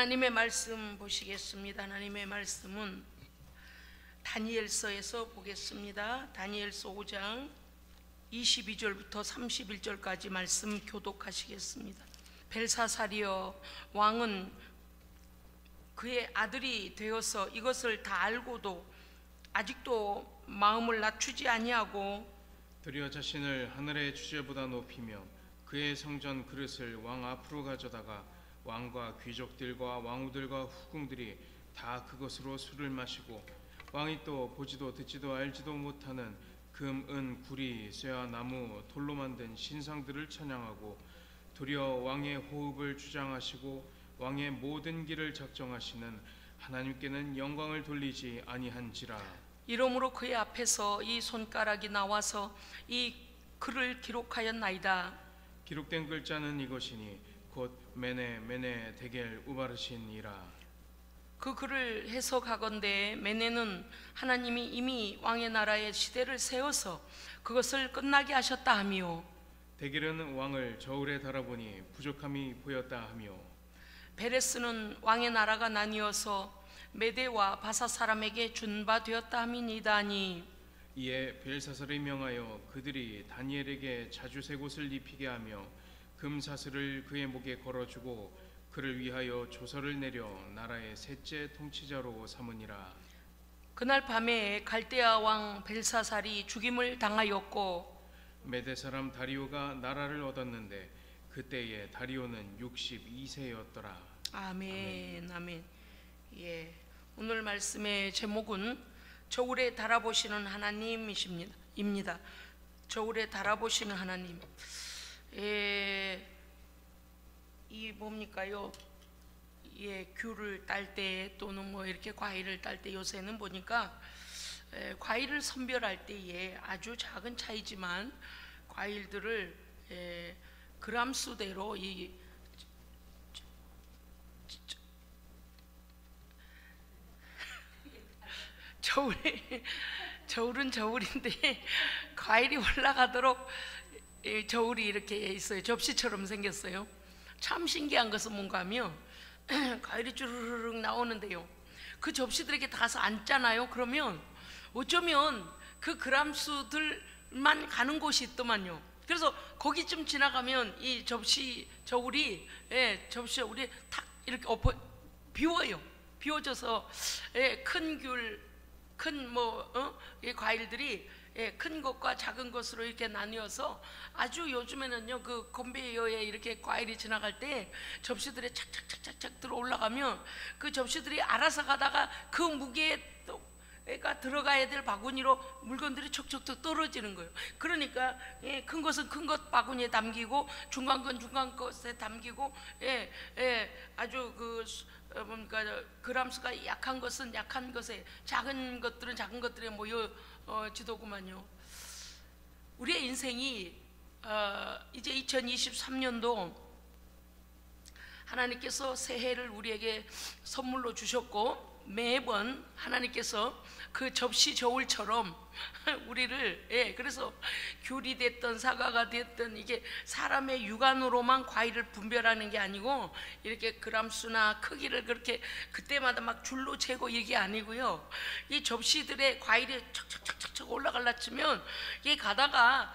하나님의 말씀 보시겠습니다. 하나님의 말씀은 다니엘서에서 보겠습니다. 다니엘서 5장 22절부터 31절까지 말씀 교독하시겠습니다. 벨사살이여, 왕은 그의 아들이 되어서 이것을 다 알고도 아직도 마음을 낮추지 아니하고 드디어 자신을 하늘의 주제보다 높이며 그의 성전 그릇을 왕 앞으로 가져다가 왕과 귀족들과 왕후들과 후궁들이 다 그것으로 술을 마시고 왕이 또 보지도 듣지도 알지도 못하는 금, 은, 구리, 쇠와 나무, 돌로 만든 신상들을 찬양하고 도리어 왕의 호흡을 주장하시고 왕의 모든 길을 작정하시는 하나님께는 영광을 돌리지 아니한지라. 이러므로 그의 앞에서 이 손가락이 나와서 이 글을 기록하였나이다. 기록된 글자는 이것이니 곧 메네 메네 데겔 우바르신이라. 그 글을 해석하건대 메네는 하나님이 이미 왕의 나라의 시대를 세워서 그것을 끝나게 하셨다 하며, 데겔은 왕을 저울에 달아보니 부족함이 보였다 하며, 베레스는 왕의 나라가 나뉘어서 메대와 바사 사람에게 준 바 되었다 함이니다니. 이에 벨사살이 명하여 그들이 다니엘에게 자주색 옷을 입히게 하며 금사슬을 그의 목에 걸어주고 그를 위하여 조서를 내려 나라의 셋째 통치자로 삼으니라. 그날 밤에 갈대아 왕 벨사살이 죽임을 당하였고 메대 사람 다리오가 나라를 얻었는데 그때에 다리오는 62세였더라. 아멘. 아멘. 예, 오늘 말씀의 제목은 저울에 달아보시는 하나님입니다. 저울에 달아보시는 하나님. 이 뭡니까요? 귤을 딸 때 또는 뭐 이렇게 과일을 딸 때 요새는 보니까 과일을 선별할 때에 아주 작은 차이지만 과일들을 그람 수대로 저울은 저울인데 과일이 올라가도록 저울이 이렇게 있어요. 접시처럼 생겼어요. 참 신기한 것은 뭔가 하면 과일이 쭈르륵 나오는데요, 그 접시들에 이렇게 가서 앉잖아요. 그러면 어쩌면 그 그람수들만 가는 곳이 있더만요. 그래서 거기쯤 지나가면 이 저울이 탁 이렇게 비워요. 비워져서 큰 귤, 큰 이 과일들이 큰 것과 작은 것으로 이렇게 나뉘어서 아주 요즘에는요, 그 컨베이어에 이렇게 과일이 지나갈 때 접시들에 착착착착 들어 올라가면 그 접시들이 알아서 가다가 그 무게가 들어가야 될 바구니로 물건들이 척척척 떨어지는 거예요. 그러니까 큰 것은 큰 것 바구니에 담기고 중간 건 중간 것에 담기고 아주 그람수가 약한 것은 약한 것에, 작은 것들은 작은 것들에 모여지더구만요. 우리의 인생이 이제 2023년도 하나님께서 새해를 우리에게 선물로 주셨고, 매번 하나님께서 그 접시 저울처럼 우리를 그래서 귤이 됐든 사과가 됐든 이게 사람의 육안으로만 과일을 분별하는 게 아니고 이렇게 그람수나 크기를 그렇게 그때마다 막 줄로 재고 이게 아니고요, 이 접시들에 과일이 척척척척 올라갈라 치면 이게 가다가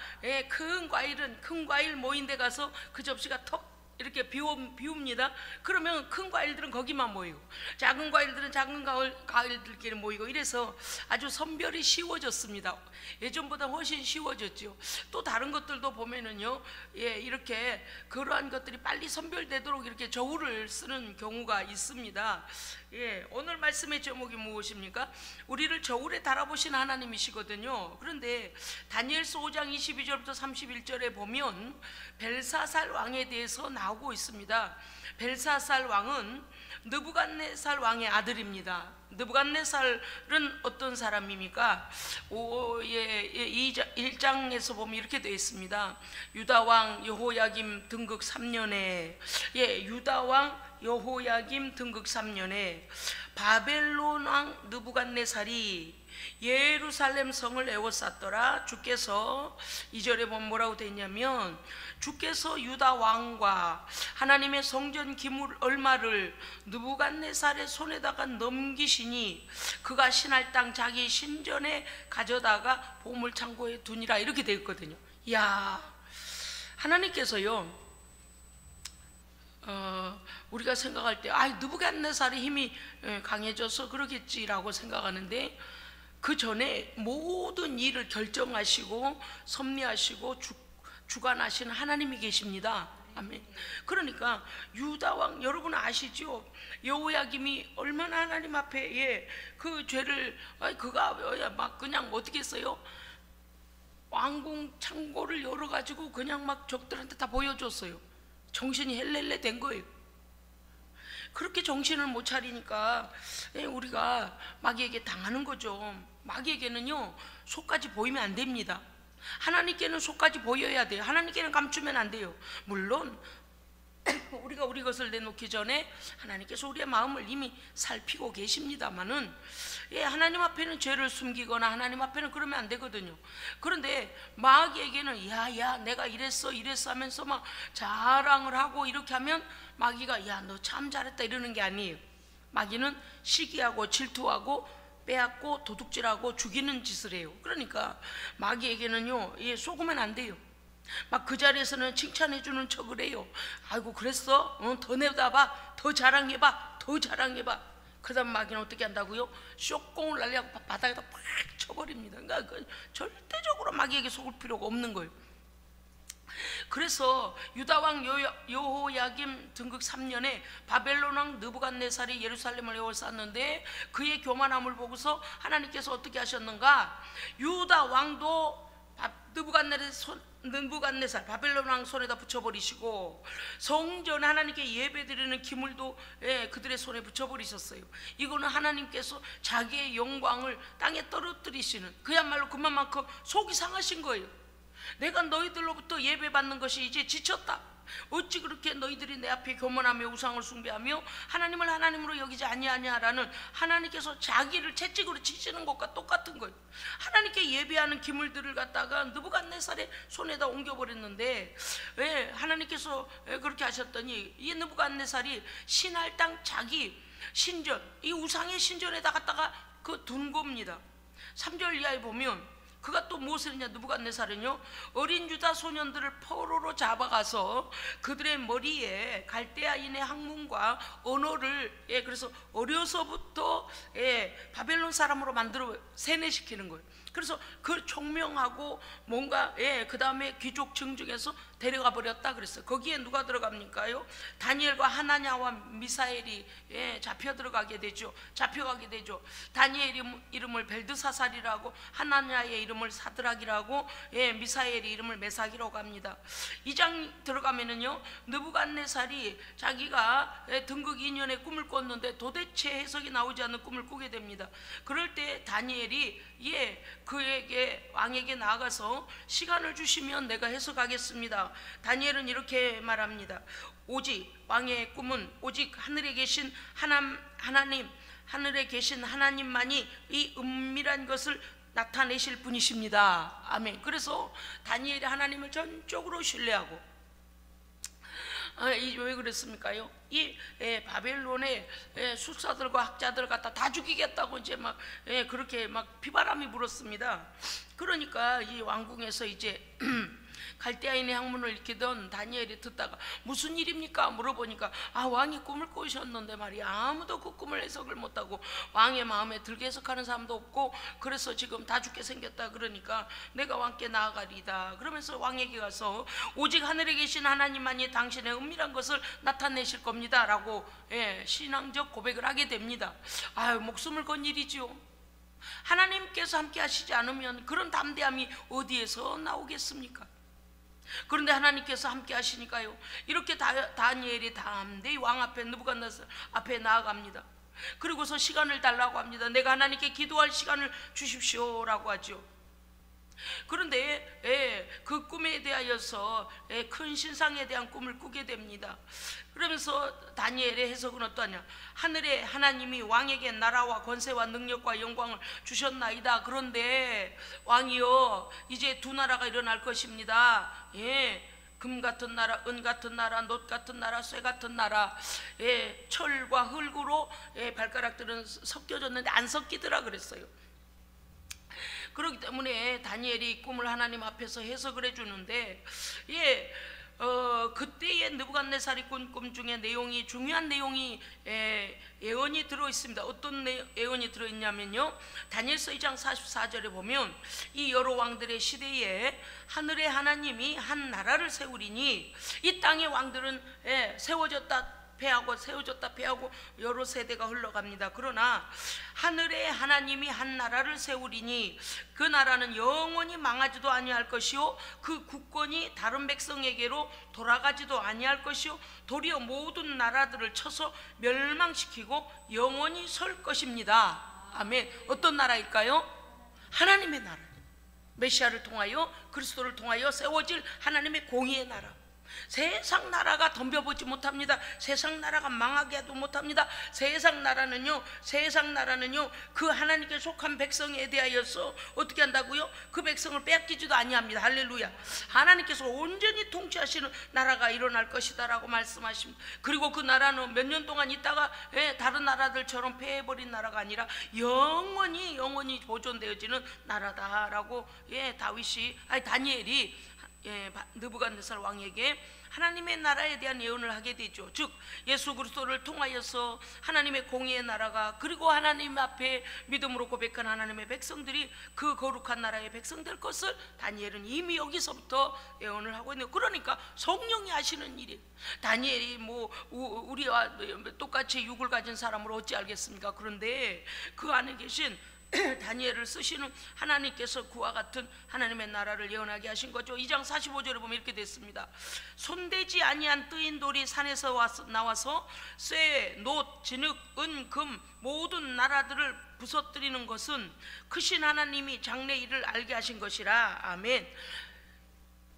큰 과일 모인 데 가서 그 접시가 턱 이렇게 비웁니다. 그러면 큰 과일들은 거기만 모이고 작은 과일들은 작은 과일들끼리 모이고 이래서 아주 선별이 쉬워졌습니다. 예전보다 훨씬 쉬워졌죠. 또 다른 것들도 보면은요, 이렇게 그러한 것들이 빨리 선별되도록 이렇게 저울을 쓰는 경우가 있습니다. 오늘 말씀의 제목이 무엇입니까? 우리를 저울에 달아보신 하나님이시거든요. 그런데 다니엘서 5장 22절부터 31절에 보면 벨사살 왕에 대해서 나오고 있습니다. 벨사살 왕은 느부갓네살 왕의 아들입니다. 느부갓네살은 어떤 사람입니까? 1장에서 보면 이렇게 되어 있습니다. 유다왕 여호야김 등극 3년에 유다왕 여호야김 등극 3년에 바벨론 왕 느부갓네살이 예루살렘 성을 에워쌌더라. 주께서 2절에 보면 뭐라고 되어 있냐면, 주께서 유다 왕과 하나님의 성전 기물 얼마를 느부갓네살의 손에다가 넘기시니 그가 신할 땅 자기 신전에 가져다가 보물 창고에 두니라. 이렇게 되어 있거든요. 이야, 하나님께서요, 우리가 생각할 때 느부갓네살의 힘이 강해져서 그러겠지라고 생각하는데, 그 전에 모든 일을 결정하시고 섭리하시고 주관하시는 하나님이 계십니다. 아멘. 그러니까 유다 왕, 여러분 아시죠? 여호야김이 얼마나 하나님 앞에 그 죄를 그가 막 그냥 어떻게 했어요? 왕궁 창고를 열어가지고 그냥 막 적들한테 다 보여줬어요. 정신이 헬렐레 된 거예요. 그렇게 정신을 못 차리니까 우리가 마귀에게 당하는 거죠. 마귀에게는요, 속까지 보이면 안 됩니다. 하나님께는 속까지 보여야 돼요. 하나님께는 감추면 안 돼요. 물론 우리가 우리 것을 내놓기 전에 하나님께서 우리의 마음을 이미 살피고 계십니다만은, 하나님 앞에는 죄를 숨기거나 하나님 앞에는 그러면 안 되거든요. 그런데 마귀에게는 야야 내가 이랬어 하면서 막 자랑을 하고 이렇게 하면 마귀가 야 너 참 잘했다 이러는 게 아니에요. 마귀는 시기하고 질투하고 빼앗고 도둑질하고 죽이는 짓을 해요. 그러니까 마귀에게는요, 속으면 안 돼요. 막 그 자리에서는 칭찬해주는 척을 해요. 아이고 그랬어? 더 내다봐, 더 자랑해봐, 더 자랑해봐. 그 다음 마귀는 어떻게 한다고요? 쇼공을 날려고 바닥에다 팍 쳐버립니다. 그러니까 절대적으로 마귀에게 속을 필요가 없는 거예요. 그래서 유다왕 여호야김 등극 3년에 바벨론 왕 느부갓네살이 예루살렘을 에워쌌는데, 그의 교만함을 보고서 하나님께서 어떻게 하셨는가? 유다 왕도 느부갓네살 바벨론 왕 손에다 붙여버리시고, 성전에 하나님께 예배드리는 기물도 그들의 손에 붙여버리셨어요. 이거는 하나님께서 자기의 영광을 땅에 떨어뜨리시는, 그야말로 그만큼 속이 상하신 거예요. 내가 너희들로부터 예배받는 것이 이제 지쳤다. 어찌 그렇게 너희들이 내 앞에 교만하며 우상을 숭배하며 하나님을 하나님으로 여기지 아니하냐라는, 하나님께서 자기를 채찍으로 치시는 것과 똑같은 거예요. 하나님께 예배하는 기물들을 갖다가 느부갓네살의 손에다 옮겨버렸는데, 왜 하나님께서 그렇게 하셨더니 이 느부갓네살이 신할 땅 자기 신전, 이 우상의 신전에다 갖다가 둔 겁니다. 3절 이하에 보면 그가 또 무엇을 했냐? 느부갓네살은요, 어린 유다 소년들을 포로로 잡아가서 그들의 머리에 갈대아인의 학문과 언어를 그래서 어려서부터 바벨론 사람으로 만들어 세뇌시키는 거예요. 그래서 그 총명하고 뭔가 그 다음에 귀족 증중에서 데려가 버렸다 그랬어요. 거기에 누가 들어갑니까요? 다니엘과 하나냐와 미사엘이 잡혀가게 되죠. 다니엘 이름을 벨드사살이라고, 하나냐의 이름을 사드락이라고, 미사엘의 이름을 메삭이라고 합니다. 2장 들어가면은요, 느부갓네살이 자기가 등극 2년에 꿈을 꿨는데 도대체 해석이 나오지 않는 꿈을 꾸게 됩니다. 그럴 때 다니엘이 그에게 왕에게 나아가서 시간을 주시면 내가 해석하겠습니다. 다니엘은 이렇게 말합니다. 오직 왕의 꿈은 오직 하늘에 계신 하나님, 하늘에 계신 하나님만이 이 은밀한 것을 나타내실 분이십니다. 아멘. 그래서 다니엘이 하나님을 전적으로 신뢰하고, 왜 그랬습니까요? 이 바벨론의 술사들과 학자들 갖다 다 죽이겠다고 이제 막 그렇게 막 비바람이 불었습니다. 그러니까 이 왕궁에서 이제 갈대아인의 학문을 읽히던 다니엘이 듣다가 무슨 일입니까? 물어보니까 왕이 꿈을 꾸셨는데 말이야, 아무도 그 꿈을 해석을 못하고 왕의 마음에 들게 해석하는 사람도 없고 그래서 지금 다 죽게 생겼다. 그러니까 내가 왕께 나아가리다. 그러면서 왕에게 가서 오직 하늘에 계신 하나님만이 당신의 은밀한 것을 나타내실 겁니다 라고 신앙적 고백을 하게 됩니다. 목숨을 건 일이죠. 하나님께서 함께 하시지 않으면 그런 담대함이 어디에서 나오겠습니까? 그런데 하나님께서 함께 하시니까요, 이렇게 다니엘이 담대히 왕 앞에, 느부갓네살 앞에 나아갑니다. 그리고서 시간을 달라고 합니다. 내가 하나님께 기도할 시간을 주십시오라고 하죠. 그런데 그 꿈에 대하여서 큰 신상에 대한 꿈을 꾸게 됩니다. 그러면서 다니엘의 해석은 어떠냐? 하늘의 하나님이 왕에게 나라와 권세와 능력과 영광을 주셨나이다. 그런데 왕이여, 이제 두 나라가 일어날 것입니다. 금 같은 나라, 은 같은 나라, 놋 같은 나라, 쇠 같은 나라, 철과 흙으로 발가락들은 섞여졌는데 안 섞이더라 그랬어요. 그렇기 때문에 다니엘이 꿈을 하나님 앞에서 해석을 해주는데, 그때의 느부갓네살이 꾼 꿈 중에 내용이, 중요한 내용이 예언이 들어있습니다. 어떤 예언이 들어있냐면요, 다니엘서 2장 44절에 보면 이 여러 왕들의 시대에 하늘의 하나님이 한 나라를 세우리니, 이 땅의 왕들은 세워졌다 패하고 세워졌다 패하고 여러 세대가 흘러갑니다. 그러나 하늘의 하나님이 한 나라를 세우리니 그 나라는 영원히 망하지도 아니할 것이요, 그 국권이 다른 백성에게로 돌아가지도 아니할 것이요, 도리어 모든 나라들을 쳐서 멸망시키고 영원히 설 것입니다. 아멘. 어떤 나라일까요? 하나님의 나라, 메시아를 통하여, 그리스도를 통하여 세워질 하나님의 공의의 나라. 세상 나라가 덤벼보지 못합니다. 세상 나라가 망하게 해도 못합니다. 세상 나라는요 그 하나님께 속한 백성에 대하여서 어떻게 한다고요? 그 백성을 빼앗기지도 아니합니다. 할렐루야. 하나님께서 온전히 통치하시는 나라가 일어날 것이다 라고 말씀하십니다. 그리고 그 나라는 몇 년 동안 있다가 다른 나라들처럼 패해버린 나라가 아니라 영원히 보존되어지는 나라다라고 다니엘이 느부갓네살 왕에게 하나님의 나라에 대한 예언을 하게 되죠. 즉 예수 그리스도를 통하여서 하나님의 공의의 나라가, 그리고 하나님 앞에 믿음으로 고백한 하나님의 백성들이 그 거룩한 나라의 백성 될 것을 다니엘은 이미 여기서부터 예언을 하고 있는. 그러니까 성령이 하시는 일이, 다니엘이 우리와 똑같이 육을 가진 사람으로 어찌 알겠습니까? 그런데 그 안에 계신 다니엘을 쓰시는 하나님께서 그와 같은 하나님의 나라를 예언하게 하신 거죠. 2장 45절에 보면 이렇게 됐습니다. 손대지 아니한 뜨인 돌이 산에서 나와서 쇠, 놋, 진흙, 은, 금 모든 나라들을 부서뜨리는 것은 크신 하나님이 장래 일을 알게 하신 것이라. 아멘.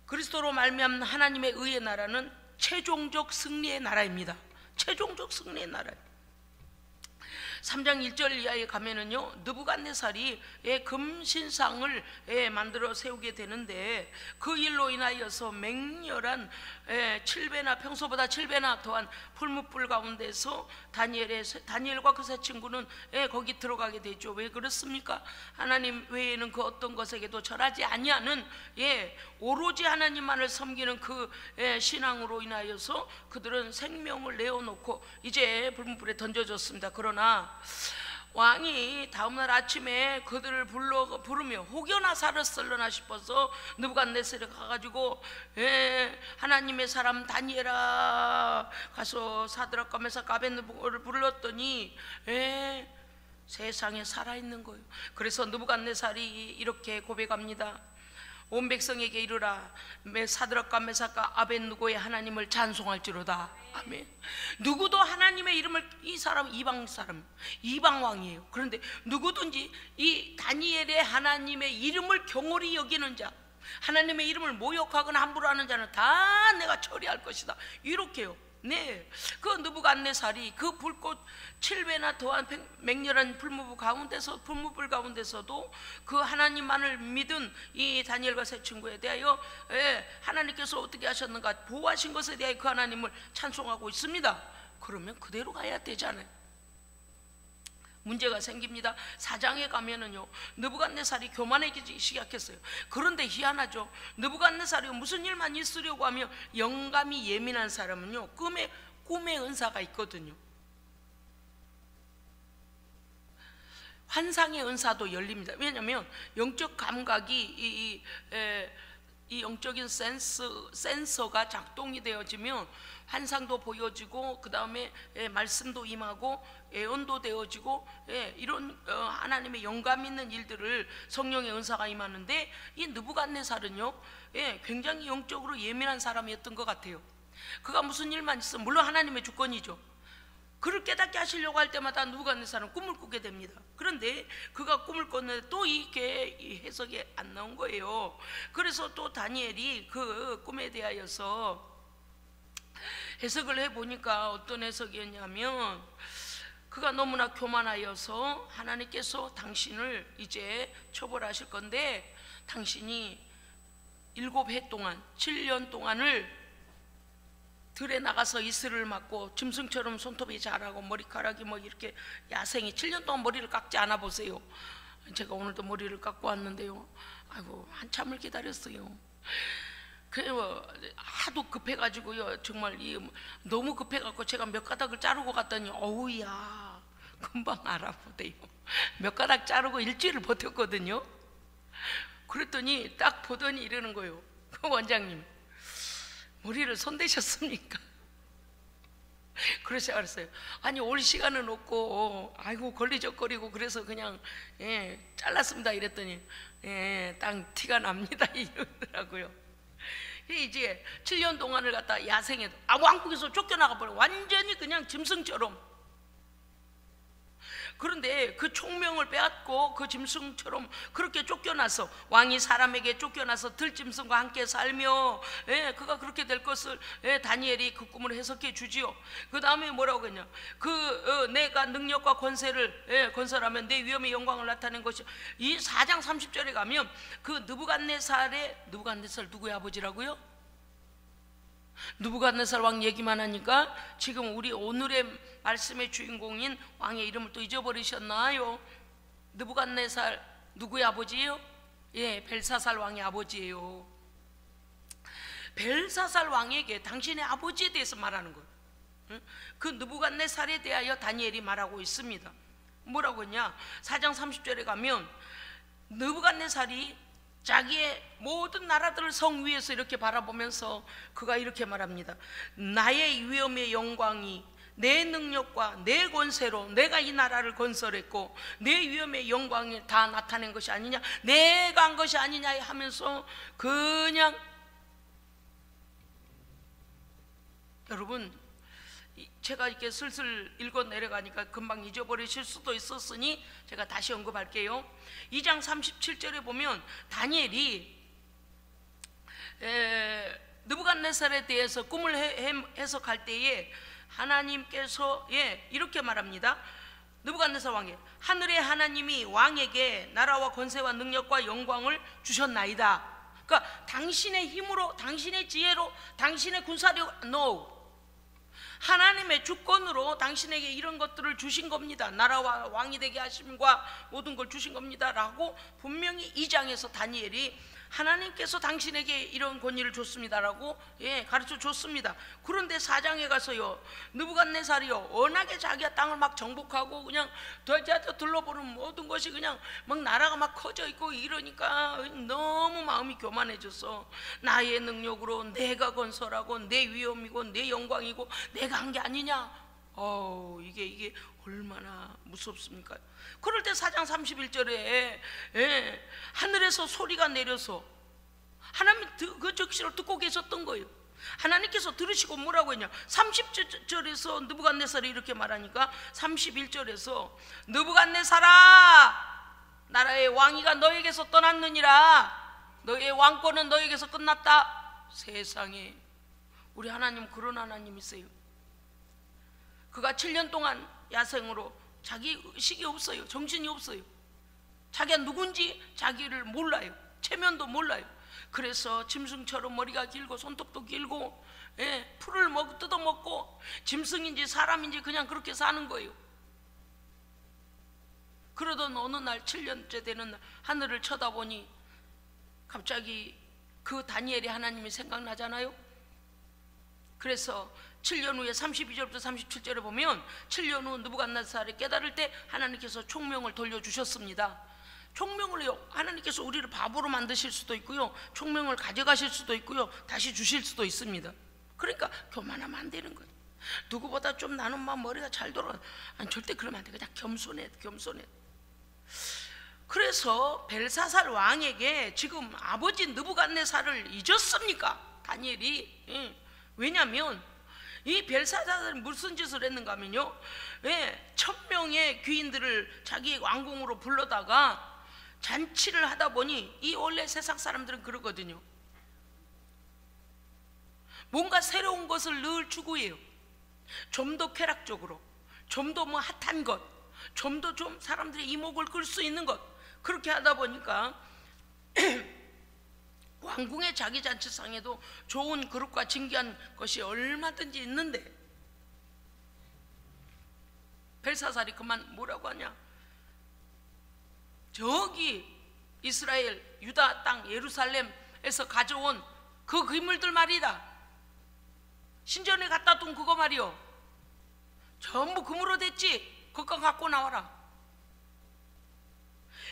그리스도로 말미암는 하나님의 의의 나라는 최종적 승리의 나라입니다. 최종적 승리의 나라입니다. 3장 1절 이하에 가면은요, 느부갓네살이 금신상을 만들어 세우게 되는데, 그 일로 인하여서 맹렬한 7배나, 평소보다 7배나 더한 풀무불 가운데서 다니엘과 그 세 친구는 거기 들어가게 되죠. 왜 그렇습니까? 하나님 외에는 그 어떤 것에게도 절하지 아니하는 오로지 하나님만을 섬기는 그 신앙으로 인하여서 그들은 생명을 내어놓고 이제 불문불에 던져졌습니다. 그러나 왕이 다음날 아침에 그들을 부르며 혹여나 살았을려나 싶어서 느부갓네살이 가가지고 하나님의 사람 다니엘아, 가서 사드락과 메삭과 아벳느고를 불렀더니 세상에 살아있는 거예요. 그래서 느부갓네살이 이렇게 고백합니다. 온 백성에게 이르라, 사드락과 메삭과 아벳느고의 하나님을 찬송할지로다. 아멘. 누구도 하나님의 이름을, 이 사람 이방 사람, 이방 왕이에요. 그런데 누구든지 이 다니엘의 하나님의 이름을 경홀히 여기는 자, 하나님의 이름을 모욕하거나 함부로 하는 자는 다 내가 처리할 것이다, 이렇게요. 네, 그 느부갓네살이 그 불꽃 7배나 더한 맹렬한 불무불 가운데서도 그 하나님만을 믿은 이 다니엘과 세 친구에 대하여 하나님께서 어떻게 하셨는가, 보호하신 것에 대하여 그 하나님을 찬송하고 있습니다. 그러면 그대로 가야 되잖아요. 문제가 생깁니다. 4장에 가면은요, 느부갓네살이 교만해지기 시작했어요. 그런데 희한하죠. 느부갓네살이 무슨 일만 있으려고 하며 영감이 예민한 사람은요, 꿈의 은사가 있거든요. 환상의 은사도 열립니다. 왜냐하면 영적 감각이 이 영적인 센서가 작동이 되어지면 환상도 보여지고, 그 다음에 말씀도 임하고 예언도 되어지고, 이런 하나님의 영감 있는 일들을 성령의 은사가 임하는데, 이 느부갓네살은요 굉장히 영적으로 예민한 사람이었던 것 같아요. 그가 무슨 일만 있으면, 물론 하나님의 주권이죠. 그를 깨닫게 하시려고 할 때마다 느부갓네살은 꿈을 꾸게 됩니다. 그런데 그가 꿈을 꿨는데 또 이게 해석이 안 나온 거예요. 그래서 또 다니엘이 그 꿈에 대하여서 해석을 해보니까 어떤 해석이었냐면, 그가 너무나 교만하여서 하나님께서 당신을 이제 처벌하실 건데, 당신이 7해 동안 7년 동안을 들에 나가서 이슬을 맞고 짐승처럼 손톱이 자라고 머리카락이 뭐 이렇게 야생이 7년 동안 머리를 깎지 않아 보세요. 제가 오늘도 머리를 깎고 왔는데요, 아이고 한참을 기다렸어요. 그래서 하도 급해가지고요, 정말 너무 급해갖고 제가 몇 가닥을 자르고 갔더니 어우야 금방 알아보대요. 몇 가닥 자르고 일주일을 버텼거든요. 그랬더니 딱 보더니 이러는 거예요. 그 원장님, 머리를 손대셨습니까? 그래서 제가 그랬어요. 아니 올 시간은 없고 아이고 걸리적거리고 그래서 그냥 잘랐습니다 이랬더니 딱 티가 납니다 이러더라고요. 이제 7년 동안을 갖다 야생에 왕국에서 쫓겨나가 버려, 완전히 그냥 짐승처럼. 그런데 그 총명을 빼앗고 그 짐승처럼 그렇게 쫓겨나서, 왕이 사람에게 쫓겨나서 들짐승과 함께 살며 그가 그렇게 될 것을 다니엘이 그 꿈을 해석해 주지요. 그 다음에 뭐라고 했냐, 내가 능력과 권세를 건설하면 내 위엄의 영광을 나타낸 것이, 이 4장 30절에 가면 그 느부갓네살 누구의 아버지라고요? 느부갓네살 왕 얘기만 하니까 지금 우리 오늘의 말씀의 주인공인 왕의 이름을 또 잊어버리셨나요? 느부갓네살 누구의 아버지예요? 벨사살 왕의 아버지예요. 벨사살 왕에게 당신의 아버지에 대해서 말하는 거예요. 그 느부갓네살에 대하여 다니엘이 말하고 있습니다. 뭐라고 했냐, 4장 30절에 가면 느부갓네살이 자기의 모든 나라들을 성 위에서 이렇게 바라보면서 그가 이렇게 말합니다. 나의 위엄의 영광이 내 능력과 내 권세로 내가 이 나라를 건설했고 내 위엄의 영광이 다 나타낸 것이 아니냐, 내가 한 것이 아니냐 하면서 그냥, 여러분 제가 이렇게 슬슬 읽어 내려가니까 금방 잊어버리실 수도 있었으니 제가 다시 언급할게요. 2장 37절에 보면 다니엘이 느부갓네살에 대해서 꿈을 해석할 때에 하나님께서 이렇게 말합니다. 느부갓네살 왕에 하늘의 하나님이 왕에게 나라와 권세와 능력과 영광을 주셨나이다. 그러니까 당신의 힘으로, 당신의 지혜로, 당신의 군사력, no, 하나님의 주권으로 당신에게 이런 것들을 주신 겁니다. 나라와 왕이 되게 하심과 모든 걸 주신 겁니다 라고 분명히 2장에서 다니엘이 하나님께서 당신에게 이런 권위를 줬습니다라고 가르쳐 줬습니다. 그런데 4장에 가서요, 느부갓네살이요 워낙에 자기가 땅을 막 정복하고 그냥 둘러보는 모든 것이 그냥 막 나라가 막 커져 있고 이러니까 너무 마음이 교만해져서 나의 능력으로 내가 건설하고 내 위엄이고 내 영광이고 내가 한 게 아니냐, 이게 얼마나 무섭습니까? 그럴 때 4장 31절에 하늘에서 소리가 내려서 하나님 그 적시를 듣고 계셨던 거예요. 하나님께서 들으시고 뭐라고 했냐, 30절에서 느부갓네살이 이렇게 말하니까 31절에서 느부갓네살아, 나라의 왕위가 너에게서 떠났느니라, 너의 왕권은 너에게서 끝났다. 세상에, 우리 하나님 그런 하나님이세요. 그가 7년 동안 야생으로 자기 의식이 없어요. 정신이 없어요. 자기가 누군지 자기를 몰라요. 체면도 몰라요. 그래서 짐승처럼 머리가 길고 손톱도 길고 풀을 뜯어먹고 짐승인지 사람인지 그냥 그렇게 사는 거예요. 그러던 어느 날 7년째 되는 날 하늘을 쳐다보니 갑자기 그 다니엘의 하나님이 생각나잖아요. 그래서 7년 후에 32절부터 37절에 보면 7년 후 느부갓네살이 깨달을 때 하나님께서 총명을 돌려주셨습니다. 총명을요, 하나님께서 우리를 바보로 만드실 수도 있고요, 총명을 가져가실 수도 있고요, 다시 주실 수도 있습니다. 그러니까 교만하면 안 되는 거예요. 누구보다 좀 나는 머리가 잘 돌아가, 아니 절대 그러면 안 돼. 그냥 겸손해. 그래서 벨사살 왕에게 지금 아버지 느부갓네살을 잊었습니까? 다니엘이. 왜냐하면 이 벨사사들이 무슨 짓을 했는가 하면요, 1000명의 귀인들을 자기 왕궁으로 불러다가 잔치를 하다 보니, 이 원래 세상 사람들은 그러거든요. 뭔가 새로운 것을 늘 추구해요. 좀 더 쾌락적으로, 좀 더 핫한 것, 좀 더 좀 사람들의 이목을 끌 수 있는 것, 그렇게 하다 보니까 왕궁의 자기 잔치상에도 좋은 그릇과 진귀한 것이 얼마든지 있는데, 벨사살이 그만 뭐라고 하냐, 저기 이스라엘 유다 땅 예루살렘에서 가져온 그 기물들 말이다, 신전에 갖다 둔 그거 말이요, 전부 금으로 됐지, 그거 갖고 나와라.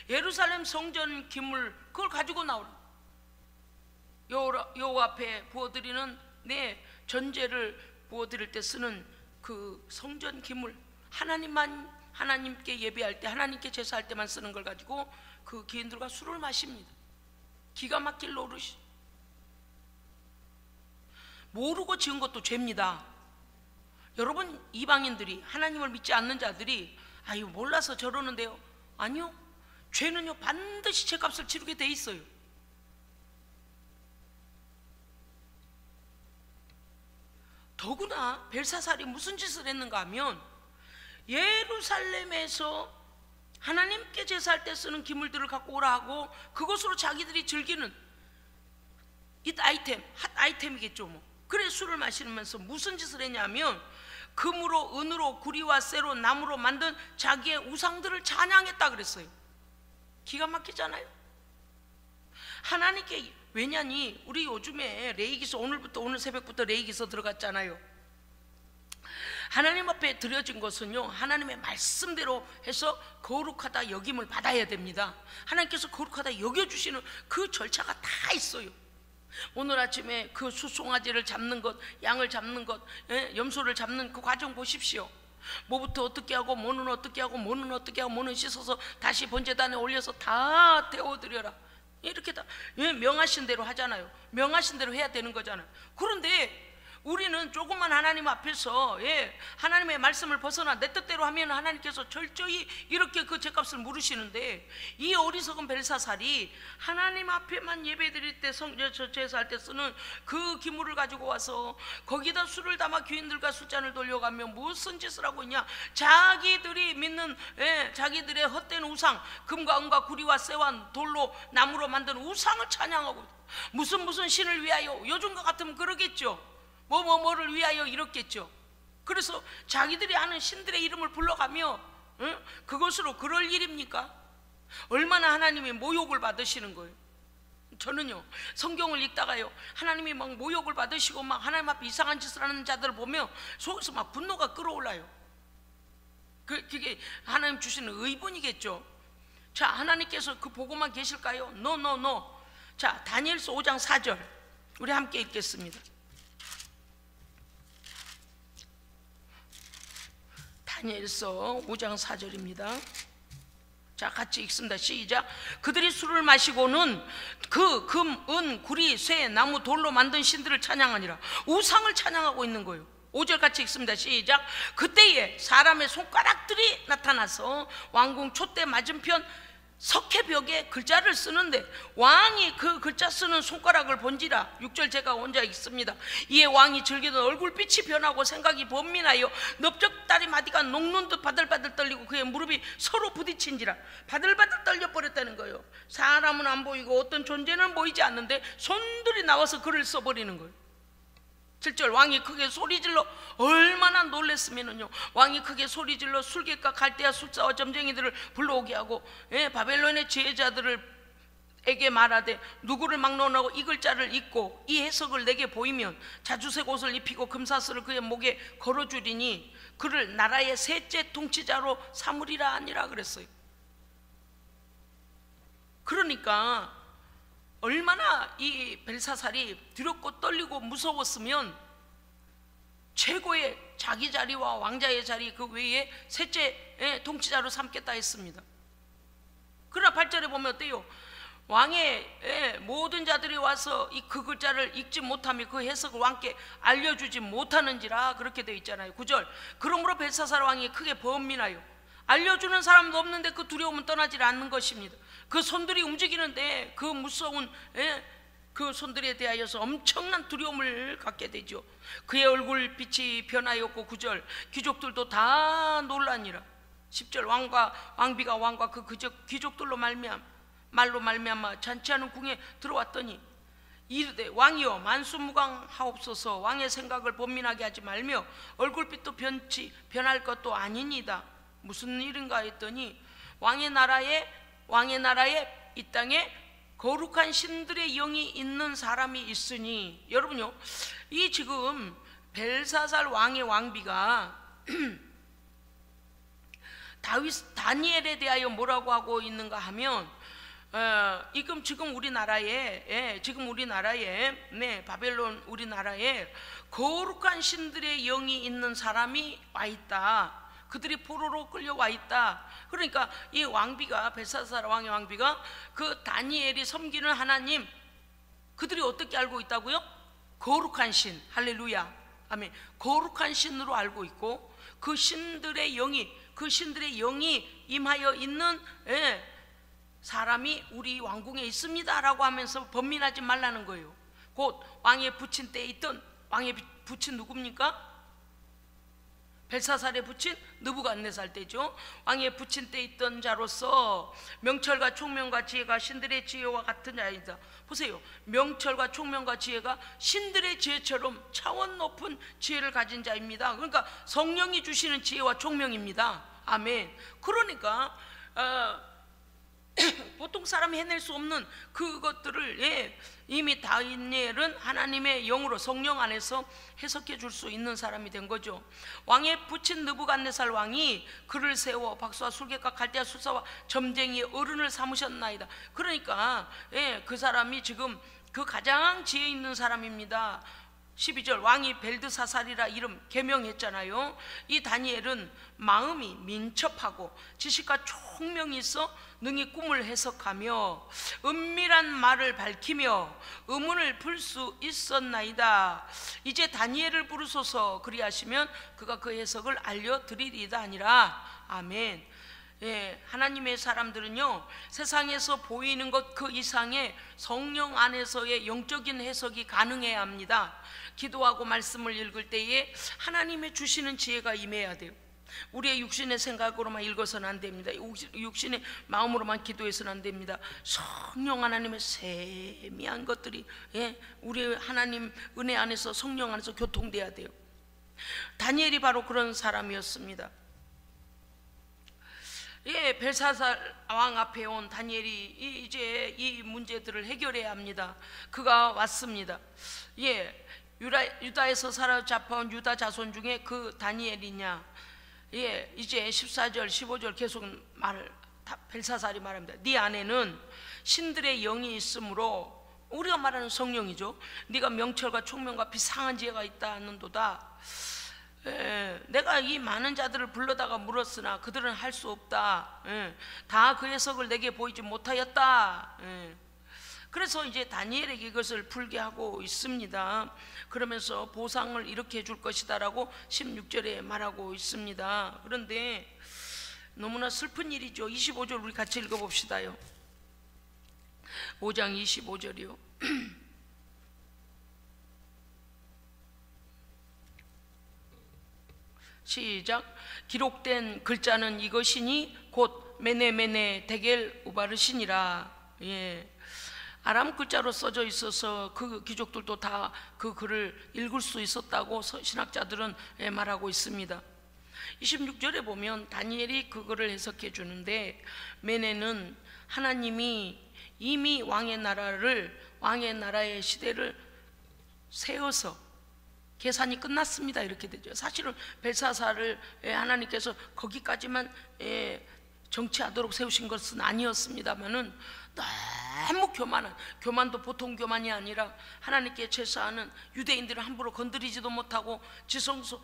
예루살렘 성전 기물 그걸 가지고 나오라. 여호와 앞에 부어드리는 내 전제를 부어드릴 때 쓰는 그 성전 기물, 하나님께 예배할 때, 하나님께 제사할 때만 쓰는 걸 가지고 그 기인들과 술을 마십니다. 기가 막힐 노릇이. 모르고 지은 것도 죄입니다. 여러분, 이방인들이, 하나님을 믿지 않는 자들이 아유 몰라서 저러는데요, 아니요, 죄는요 반드시 죄값을 치르게 돼 있어요. 더구나 벨사살이 무슨 짓을 했는가 하면, 예루살렘에서 하나님께 제사할 때 쓰는 기물들을 갖고 오라 하고 그것으로 자기들이 즐기는 핫 아이템이겠죠 뭐. 그래 술을 마시면서 무슨 짓을 했냐면, 금으로, 은으로, 구리와 쇠로, 나무로 만든 자기의 우상들을 찬양했다 그랬어요. 기가 막히잖아요. 하나님께, 왜냐니 우리 요즘에 레위기서, 오늘 새벽부터 레위기서 들어갔잖아요. 하나님 앞에 드려진 것은요, 하나님의 말씀대로 해서 거룩하다 여김을 받아야 됩니다. 하나님께서 거룩하다 여겨주시는 그 절차가 다 있어요. 오늘 아침에 그 수송아지를 잡는 것, 양을 잡는 것, 염소를 잡는 그 과정 보십시오. 뭐부터 어떻게 하고, 뭐는 어떻게 하고, 뭐는 어떻게 하고, 뭐는 씻어서 다시 번제단에 올려서 다 데워드려라, 이렇게 다 명하신 대로 하잖아요. 명하신 대로 해야 되는 거잖아요. 그런데 우리는 조금만 하나님 앞에서 하나님의 말씀을 벗어나 내 뜻대로 하면 하나님께서 철저히 이렇게 그 죄값을 물으시는데, 이 어리석은 벨사살이 하나님 앞에만 예배드릴 때, 제사할 때 쓰는 그 기물을 가지고 와서 거기다 술을 담아 귀인들과 술잔을 돌려가며 무슨 짓을 하고 있냐, 자기들이 믿는 자기들의 헛된 우상, 금과 은과 구리와 쇠와 돌로, 나무로 만든 우상을 찬양하고, 무슨 신을 위하여, 요즘과 같으면 그러겠죠. 뭐를 위하여 이렇겠죠. 그래서 자기들이 아는 신들의 이름을 불러가며 그것으로 그럴 일입니까? 얼마나 하나님의 모욕을 받으시는 거예요. 저는요, 성경을 읽다가요, 하나님이 막 모욕을 받으시고 막 하나님 앞에 이상한 짓을 하는 자들을 보며 속에서 막 분노가 끓어올라요. 그게 하나님 주시는 의분이겠죠. 자, 하나님께서 그 보고만 계실까요? No. 자, 다니엘서 5장 4절 우리 함께 읽겠습니다. 다니엘서 5장 4절입니다. 자, 같이 읽습니다. 시작. 그들이 술을 마시고는 그 금, 은, 구리, 쇠, 나무, 돌로 만든 신들을 찬양하니라. 우상을 찬양하고 있는 거예요. 5절 같이 읽습니다. 시작. 그때에 사람의 손가락들이 나타나서 왕궁 촛대 맞은편 석회벽에 글자를 쓰는데, 왕이 그 글자 쓰는 손가락을 본지라. 6절 제가 혼자 읽습니다. 이에 왕이 즐기던 얼굴빛이 변하고 생각이 번민하여 넓적다리 마디가 녹는 듯 바들바들 떨리고 그의 무릎이 서로 부딪힌지라. 바들바들 떨려버렸다는 거예요. 사람은 안 보이고 어떤 존재는 보이지 않는데 손들이 나와서 글을 써버리는 거예요. 7절 왕이 크게 소리질러, 얼마나 놀랬으면은요, 왕이 크게 소리질러 술객과 갈대아 술사와 점쟁이들을 불러오게 하고 바벨론의 지혜자들에게 말하되, 누구를 막론하고 이 글자를 읽고 이 해석을 내게 보이면 자주색 옷을 입히고 금사슬을 그의 목에 걸어주리니 그를 나라의 셋째 통치자로 삼으리라 하니라 그랬어요. 그러니까 얼마나 이 벨사살이 두렵고 떨리고 무서웠으면 최고의 자기 자리와 왕자의 자리 그 외에 셋째 통치자로 삼겠다 했습니다. 그러나 8절에 보면 어때요? 왕의 모든 자들이 와서 그 글자를 읽지 못하며 그 해석을 왕께 알려주지 못하는지라 그렇게 되어 있잖아요. 9절. 그러므로 벨사살 왕이 크게 번민하여 알려주는 사람도 없는데 그 두려움은 떠나질 않는 것입니다. 그 손들이 움직이는데 그 무서운 그 손들에 대하여서 엄청난 두려움을 갖게 되죠. 그의 얼굴 빛이 변하였고 9절. 귀족들도 다 놀라니라. 10절. 왕비가 왕과 그 귀족들로 말로 말미암아 잔치하는 궁에 들어왔더니 이르되 왕이여 만수무강하옵소서. 왕의 생각을 번민하게 하지 말며 얼굴빛도 변할 것도 아니니이다. 무슨 일인가 했더니 왕의 나라에 이 땅에 거룩한 신들의 영이 있는 사람이 있으니, 여러분요, 이 지금 벨사살 왕의 왕비가 다니엘에 대하여 뭐라고 하고 있는가 하면 지금 우리나라에 바벨론 우리나라에 거룩한 신들의 영이 있는 사람이 와 있다. 그들이 포로로 끌려와 있다. 그러니까 이 왕비가, 벨사살 왕의 왕비가 그 다니엘이 섬기는 하나님, 그들이 어떻게 알고 있다고요? 거룩한 신. 할렐루야, 아멘. 거룩한 신으로 알고 있고 그 신들의 영이 임하여 있는 사람이 우리 왕궁에 있습니다 라고 하면서 번민하지 말라는 거예요. 곧 왕의 부친 때에 있던, 왕의 부친 누굽니까? 벨사살의 부친 느부갓네살 때죠. 왕의 부친 때 있던 자로서 명철과 총명과 지혜가 신들의 지혜와 같은 자이다. 보세요, 명철과 총명과 지혜가 신들의 지혜처럼 차원 높은 지혜를 가진 자입니다. 그러니까 성령이 주시는 지혜와 총명입니다. 아멘. 그러니까 보통 사람이 해낼 수 없는 그것들을 이미 다니엘은 하나님의 영으로, 성령 안에서 해석해 줄 수 있는 사람이 된 거죠. 왕의 부친 느부갓네살 왕이 그를 세워 박수와 술객과 갈대아 술사와 점쟁이의 어른을 삼으셨나이다. 그러니까 그 사람이 지금 그 가장 지혜 있는 사람입니다. 12절. 왕이 벨드사살이라 이름 개명했잖아요. 이 다니엘은 마음이 민첩하고 지식과 총명이 있어 능히 꿈을 해석하며 은밀한 말을 밝히며 의문을 풀 수 있었나이다. 이제 다니엘을 부르소서. 그리하시면 그가 그 해석을 알려드리리다 하니라. 아멘. 하나님의 사람들은요, 세상에서 보이는 것 그 이상의 성령 안에서의 영적인 해석이 가능해야 합니다. 기도하고 말씀을 읽을 때에 하나님의 주시는 지혜가 임해야 돼요. 우리의 육신의 생각으로만 읽어서는 안 됩니다. 육신의 마음으로만 기도해서는 안 됩니다. 성령 하나님의 세미한 것들이 우리 하나님 은혜 안에서, 성령 안에서 교통돼야 돼요. 다니엘이 바로 그런 사람이었습니다. 벨사살 왕 앞에 온 다니엘이 이제 이 문제들을 해결해야 합니다. 그가 왔습니다. 유다에서 사로잡아온 유다 자손 중에 그 다니엘이냐. 이제 14절 15절 계속 벨사살이 말합니다. 네 안에는 신들의 영이 있으므로, 우리가 말하는 성령이죠. 네가 명철과 총명과 비상한 지혜가 있다 하는도다. 내가 이 많은 자들을 불러다가 물었으나 그들은 할 수 없다. 다 그 해석을 내게 보이지 못하였다. 그래서 이제 다니엘에게 이것을 풀게 하고 있습니다. 그러면서 보상을 이렇게 줄 것이다 라고 16절에 말하고 있습니다. 그런데 너무나 슬픈 일이죠. 25절 우리 같이 읽어봅시다요. 5장 25절이요. 시작. 기록된 글자는 이것이니 곧 메네메네 데겔 우바르시니라. 아람 글자로 써져 있어서 그 귀족들도 다 그 글을 읽을 수 있었다고 신학자들은 말하고 있습니다. 26절에 보면 다니엘이 그거를 해석해 주는데, 메네는 하나님이 이미 왕의 나라의 시대를 세워서 계산이 끝났습니다 이렇게 되죠. 사실은 벨사살을 하나님께서 거기까지만 정치하도록 세우신 것은 아니었습니다만은 너무 교만도 보통 교만이 아니라 하나님께 제사하는 유대인들은 함부로 건드리지도 못하고,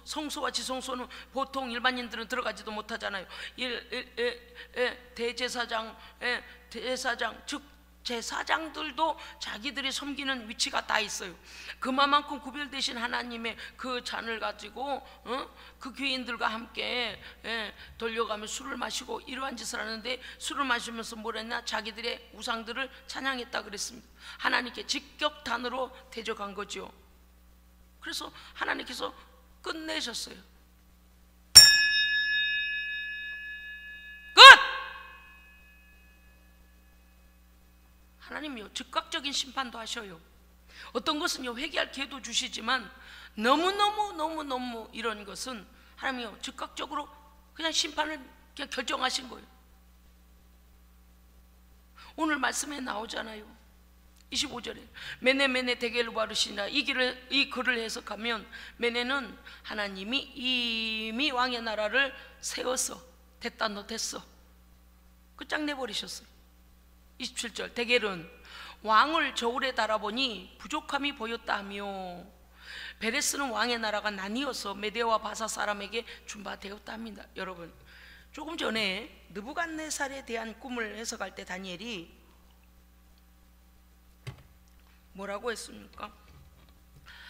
성소와 지성소는 보통 일반인들은 들어가지도 못하잖아요. 대제사장 즉 제사장들도 자기들이 섬기는 위치가 다 있어요. 그만큼 구별되신 하나님의 그 잔을 가지고 그 귀인들과 함께 돌려가며 술을 마시고 이러한 짓을 하는데, 술을 마시면서 뭘 했나? 자기들의 우상들을 찬양했다 그랬습니다. 하나님께 직격탄으로 대적한 거죠. 그래서 하나님께서 끝내셨어요. 끝! 하나님이요, 즉각적인 심판도 하셔요. 어떤 것은요, 회개할 기회도 주시지만 너무 이런 것은 하나님이요, 즉각적으로 그냥 심판을 그냥 결정하신 거예요. 오늘 말씀에 나오잖아요. 25절에 메네 데겔 바르시나, 이 글을 해석하면 메네는 하나님이 이미 왕의 나라를 세워서 됐다 너 됐어 끝장내버리셨어요. 27절 데겔은 왕을 저울에 달아보니 부족함이 보였다 하며, 베레스는 왕의 나라가 나뉘어서 메대와 바사 사람에게 준바되었다 합니다. 여러분, 조금 전에 느부갓네살에 대한 꿈을 해석할 때 다니엘이 뭐라고 했습니까?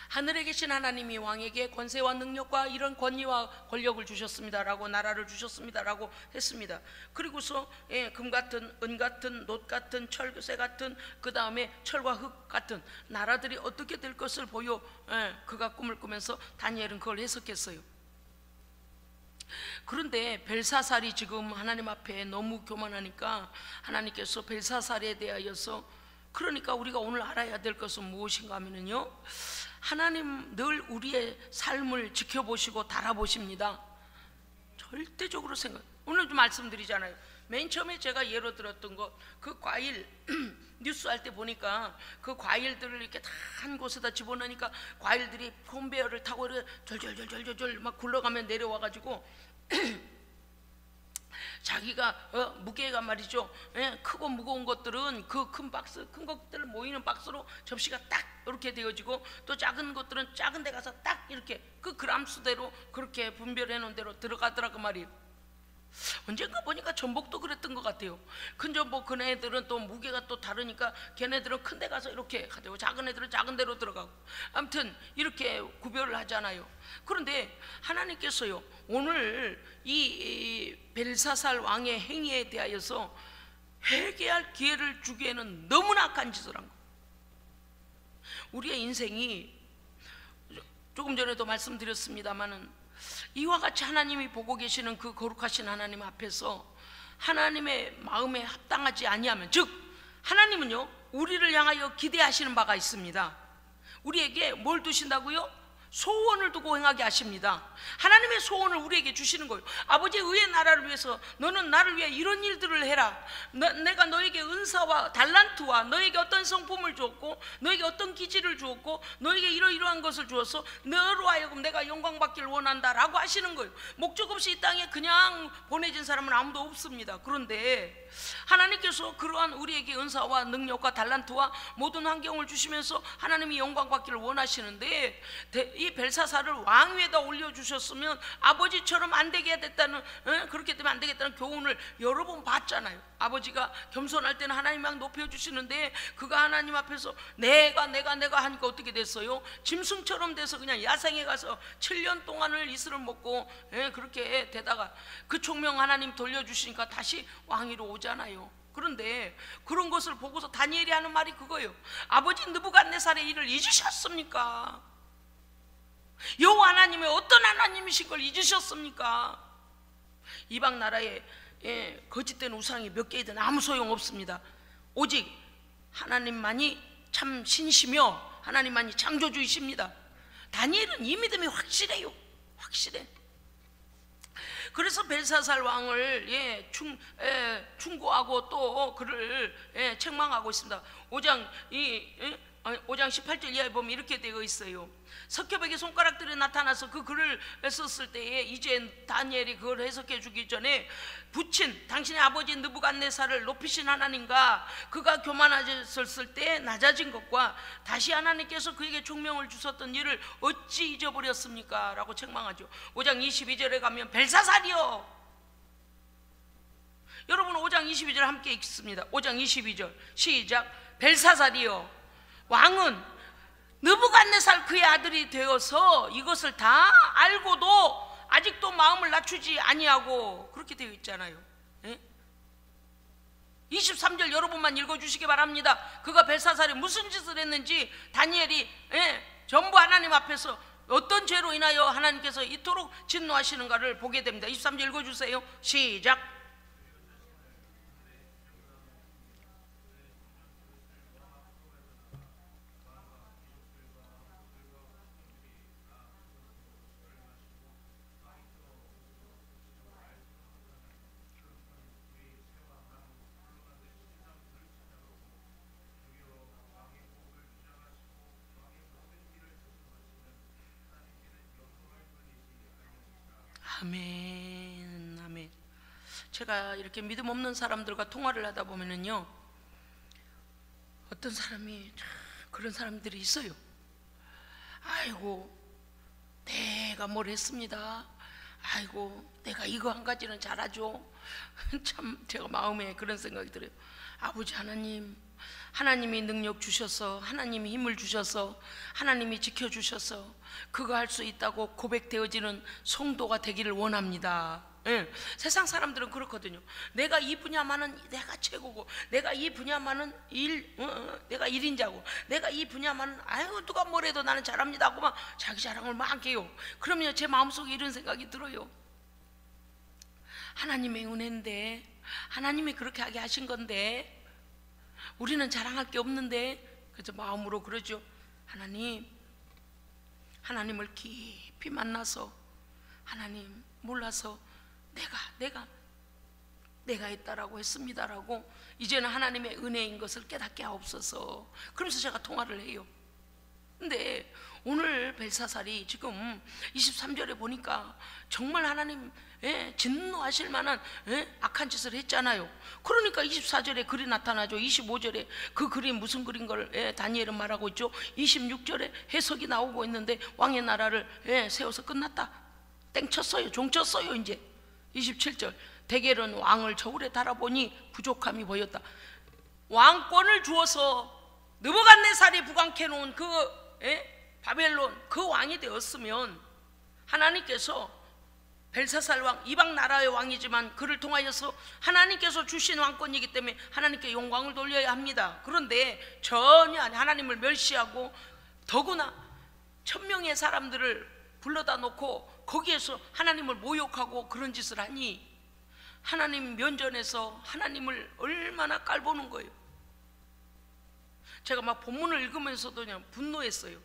하늘에 계신 하나님이 왕에게 권세와 능력과 이런 권위와 권력을 주셨습니다라고, 나라를 주셨습니다라고 했습니다. 그리고서 금 같은, 은 같은, 놋 같은, 철새 같은, 그 다음에 철과 흙 같은 나라들이 어떻게 될 것을 보여 그가 꿈을 꾸면서 다니엘은 그걸 해석했어요. 그런데 벨사살이 지금 하나님 앞에 너무 교만하니까 하나님께서 벨사살에 대하여서, 그러니까 우리가 오늘 알아야 될 것은 무엇인가 하면요, 하나님 늘 우리의 삶을 지켜보시고 달아보십니다. 절대적으로 오늘 좀 말씀드리잖아요. 맨 처음에 제가 예로 들었던 거, 그 과일 뉴스 할 때 보니까 그 과일들을 이렇게 다 한 곳에다 집어넣으니까 과일들이 콘베어를 타고 이렇게 절절절절절 막 굴러가면 내려와가지고 자기가 무게가 말이죠, 크고 무거운 것들은 그 큰 박스, 큰 것들 모이는 박스로 접시가 딱 이렇게 되어지고, 또 작은 것들은 작은 데 가서 딱 이렇게 그 그람 수대로 그렇게 분별해 놓은 대로 들어가더라고 말이에요. 언젠가 보니까 전복도 그랬던 것 같아요. 큰 전복, 큰 애들은 또 무게가 또 다르니까 걔네들은 큰 데 가서 이렇게 가지고, 작은 애들은 작은 데로 들어가고, 아무튼 이렇게 구별을 하잖아요. 그런데 하나님께서요, 오늘 이 벨사살 왕의 행위에 대하여서 회개할 기회를 주기에는 너무나 악한 짓을 한 거예요. 우리의 인생이, 조금 전에도 말씀드렸습니다마는, 이와 같이 하나님이 보고 계시는 그 거룩하신 하나님 앞에서 하나님의 마음에 합당하지 아니하면, 즉 하나님은요, 우리를 향하여 기대하시는 바가 있습니다. 우리에게 뭘 두신다고요? 소원을 두고 행하게 하십니다. 하나님의 소원을 우리에게 주시는 거예요. 아버지의 의의 나라를 위해서 너는 나를 위해 이런 일들을 해라. 내가 너에게 은사와 달란트와 너에게 어떤 성품을 주었고, 너에게 어떤 기질을 주었고, 너에게 이러이러한 것을 주어서 너로 하여금 내가 영광 받기를 원한다 라고 하시는 거예요. 목적 없이 이 땅에 그냥 보내진 사람은 아무도 없습니다. 그런데 하나님께서 그러한 우리에게 은사와 능력과 달란트와 모든 환경을 주시면서 하나님이 영광 받기를 원하시는데, 이 벨사살을 왕 위에다 올려주셨으면 아버지처럼 안 되게 됐다는, 그렇게 되면 안 되겠다는 교훈을 여러 번 봤잖아요. 아버지가 겸손할 때는 하나님 막 높여주시는데, 그가 하나님 앞에서 내가 하니까 어떻게 됐어요? 짐승처럼 돼서 그냥 야생에 가서 7년 동안을 이슬을 먹고 그렇게 되다가 그 총명 하나님 돌려주시니까 다시 왕위로 오잖아요. 그런데 그런 것을 보고서 다니엘이 하는 말이 그거예요. 아버지 느부갓네살의 일을 잊으셨습니까? 여호와 하나님의 어떤 하나님이신 걸 잊으셨습니까? 이방 나라에 거짓된 우상이 몇 개이든 아무 소용없습니다. 오직 하나님만이 참 신이시며 하나님만이 창조주이십니다. 다니엘은 이 믿음이 확실해요. 확실해. 그래서 벨사살 왕을 충고하고 또 그를 책망하고 있습니다. 5장 18절 이하에 보면 이렇게 되어 있어요. 석협에게 손가락들이 나타나서 그 글을 썼을 때에 이제 다니엘이 그걸 해석해 주기 전에, 부친 당신의 아버지 느부갓네살을 높이신 하나님과 그가 교만하셨을 때 낮아진 것과 다시 하나님께서 그에게 총명을 주셨던 일을 어찌 잊어버렸습니까? 라고 책망하죠. 5장 22절에 가면 벨사살이요. 여러분 5장 22절 함께 읽습니다. 5장 22절 시작. 벨사살이요 왕은 느부갓네살 그의 아들이 되어서 이것을 다 알고도 아직도 마음을 낮추지 아니하고, 그렇게 되어 있잖아요. 23절 여러분만 읽어주시기 바랍니다. 그가 벨사살이 무슨 짓을 했는지 다니엘이 전부 하나님 앞에서 어떤 죄로 인하여 하나님께서 이토록 진노하시는가를 보게 됩니다. 23절 읽어주세요. 시작. 아멘, 아멘. 제가 이렇게 믿음 없는 사람들과 통화를 하다 보면은요, 어떤 사람이 그런 사람들이 있어요. 아이고, 내가 뭘 했습니다. 아이고, 내가 이거 한 가지는 잘하죠. 참 제가 마음에 그런 생각이 들어요. 아버지 하나님, 하나님이 능력 주셔서, 하나님이 힘을 주셔서, 하나님이 지켜주셔서 그거 할 수 있다고 고백되어지는 성도가 되기를 원합니다. 세상 사람들은 그렇거든요. 내가 이 분야만은 내가 최고고, 내가 이 분야만은 내가 1인자고, 내가 이 분야만은 아유 누가 뭐래도 나는 잘합니다 하고 막 자기 자랑을 막 해요. 그러면 제 마음속에 이런 생각이 들어요. 하나님의 은혜인데, 하나님이 그렇게 하게 하신 건데 우리는 자랑할 게 없는데, 그래서 마음으로 그러죠. 하나님을 깊이 만나서 하나님 몰라서 내가 했다라고 했습니다라고 이제는 하나님의 은혜인 것을 깨닫게 하옵소서. 그러면서 제가 통화를 해요. 근데 오늘 벨사살이 지금 23절에 보니까 정말 하나님 진노하실 만한 악한 짓을 했잖아요. 그러니까 24절에 글이 나타나죠. 25절에 그 글이 무슨 글인 걸 다니엘은 말하고 있죠. 26절에 해석이 나오고 있는데 왕의 나라를 세워서 끝났다, 땡쳤어요, 종쳤어요. 이제 27절 대겔은 왕을 저울에 달아보니 부족함이 보였다. 왕권을 주어서 느부갓네살이 부강케 놓은 그 바벨론 그 왕이 되었으면 하나님께서 벨사살 왕, 이방 나라의 왕이지만 그를 통하여서 하나님께서 주신 왕권이기 때문에 하나님께 영광을 돌려야 합니다. 그런데 전혀 하나님을 멸시하고 더구나 1000명의 사람들을 불러다 놓고 거기에서 하나님을 모욕하고 그런 짓을 하니 하나님 면전에서 하나님을 얼마나 깔보는 거예요. 제가 막 본문을 읽으면서도 그냥 분노했어요.